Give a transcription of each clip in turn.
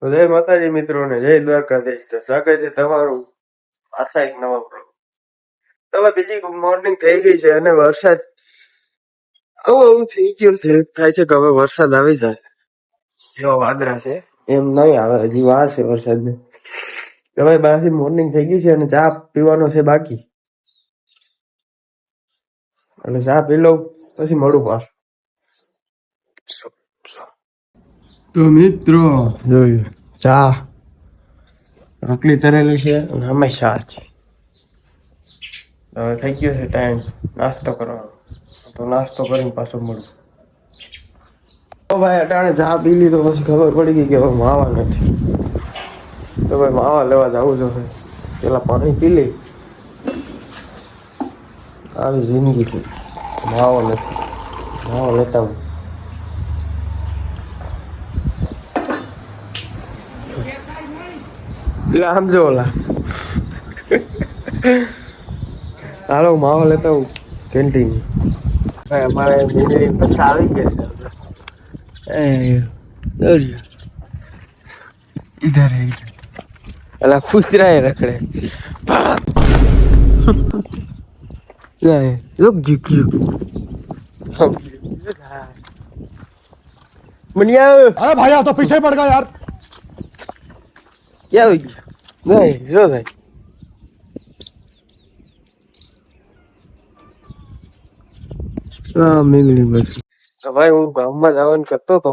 જય માતાજી મિત્રોને જય દ્વારકાધીશ. તો સ્વાગત છે તમારું પાછા એક નવા બ્લોગ. હવે બીજી મોર્નિંગ થઈ ગઈ છે અને વરસાદ આવું થઈ ગયો છે. થાય છે કે હવે વરસાદ આવી જાય. જેવા વાદળા છે એમ નહીં આવે, હજી વાર છે વરસાદને. હવે બાકી મોર્નિંગ થઈ ગઈ છે અને ચા પીવાનો છે બાકી. એટલે ચા પી લઉં પછી મળું પાછું. તો મિત્રો જોયું ચા રોટલી તરેલી છે અને હંમેશા છે. હવે થઈ ગયો છે ટાઈમ નાસ્તો કરવાનો. તો નાસ્તો કરીને પાછું મળું. તો ભાઈ અટાણે ચા પી લીધો પછી ખબર પડી ગઈ કે હવે માવા નથી. તો ભાઈ માવા લેવા જવું જોઈએ. પેલા પાણી પી લે. આવી જિંદગી છે. માવો નથી, માવો લેતા હું. એટલે સમજો ઓલા હાલો માવો લેતા હું કેન્ટીન. અમારે મીંડળી બસ આવી ગયા છે. ઇધર અલા ફૂસરા રખડે look मनिया अरे भाई तो पीछे पड़ गया यार क्या हो गया नहीं जो भाई મીંગડી બસ ભાઈ હું ગામમાં જવાનું કરતો હતો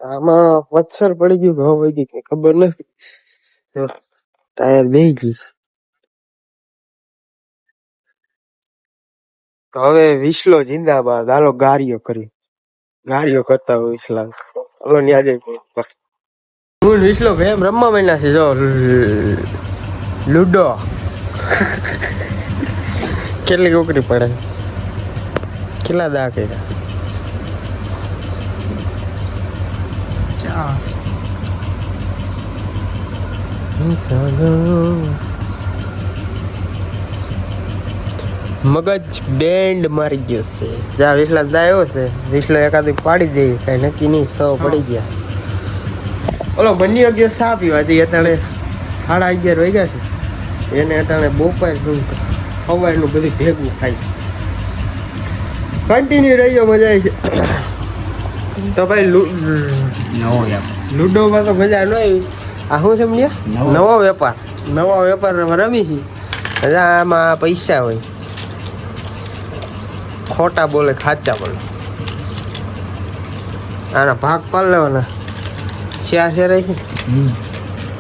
આમાં પથ્થર પડી ગયું ઘઉં વહી ગઈ કઈ ખબર નથી ટાયર બેહી ગઈ. હવે વિસલો જિંદાબાદ હાલો ગાડીઓ કરી ગાડીઓ કરતા હોય વિસલા હાલો ન્યા જઈ હું વિસલો એમ રમવા માંડ્યા છે જો લૂડો કેટલી કોકરી પડે કેટલા દા કર્યા મગજ બેન્ડ મારી ગયો છે જ્યાં વિસલા આવ્યો છે વિસલો એકાદી પાડી દે કઈ નક્કી નહીં 100 પડી ગયા. ઓલો બની ગયો સા પીવાથી અત્યારે 11:30 વાગ્યા છે એને અત્યારે બપોર સવારનું બધું ભેગું થાય છે. કન્ટિન્યુ રહ્યો મજા આવી છે. તો ભાઈ લૂડોમાં તો મજા ન આવી. આ શું સમજ્યા નવો વેપાર રમી છે. આમાં પૈસા હોય ખોટા બોલે ખાચા બોલે. આના ભાગ પાડ લેવાના 4 શેર રાખી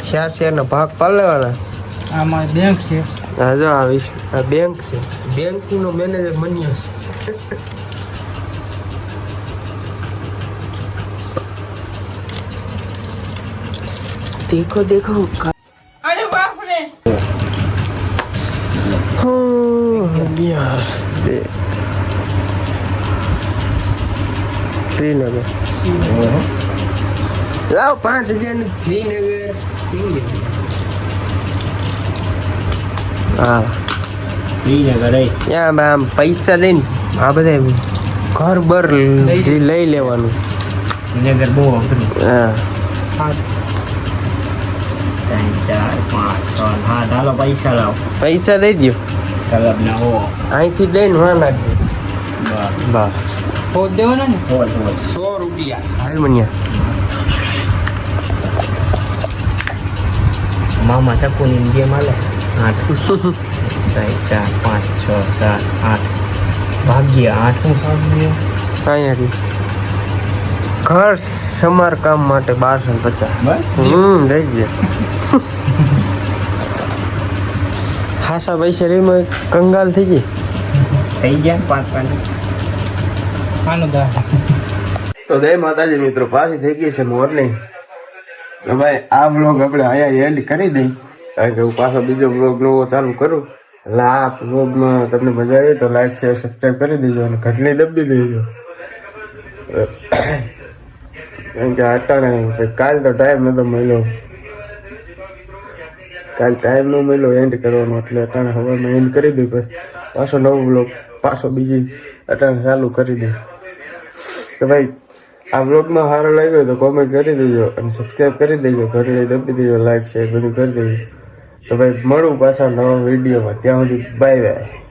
4 શેરના ભાગ પાડ લેવાના. આમાં બેંક છે. હા જો આ બેંક છે. બેંકનો મેનેજર બન્યો છે. देखो देखो अरे बाप रे श्रीनगर लाओ 5000 श्रीनगर હા શ્રીનગર ત્યાં આમ પૈસા લઈને આ બધા ઘર બર લઈ લેવાનું. શ્રીનગર બહુ અઘરું. હા 3 4 5 6 હા ચાલો પૈસા લાવો પૈસા દઈ દો તલબ ના હો અહીંથી લઈને હા નાખી બસ हो देवाना ने 100 રૂપિયા હાલ મનિયા मामा सबको इंडिया माले 8 3 4 5 6 7 8 भाग्य 8 भाग्य અહીંયા ઘર સમારકામ માટે 1250 લઈ ગયા. હાસા પૈસા રેમાં કંગાલ થઈ ગયા 5 તો જય માતાજી મિત્રો પાછી થઈ ગઈ છે મોર્નિંગ. ભાઈ આ બ્લોગ આપણે અહીંયા એન્ડ કરી દઈ કારણ કે હું પાછો બીજો બ્લોગ નવો ચાલુ કરું. એટલે આ બ્લોગમાં તમને મજા આવી તો લાઈક શેર સબસ્ક્રાઈબ કરી દેજો અને ઘટની દબી દેજો. કારણ કે અટાણે કાલ તો ટાઈમ નતો મળ્યો. કાલ ટાઈમ ન મળ્યો એન્ડ કરવાનો એટલે અટાણે હવામાં એન્ડ કરી દઉં પછી પાછો નવો બ્લોગ પાછો બીજી અટાણે ચાલુ કરી દઉં. તો ભાઈ આ બ્લોગમાં સારો લાગ્યો તો કોમેન્ટ કરી દેજો અને સબસ્ક્રાઈબ કરી દેજો, ઘરે દબી દેજો, લાઈક શેર બધું કરી દેજો. તો ભાઈ મળું પાછા નવા વિડીયોમાં, ત્યાં સુધી બાય બાય.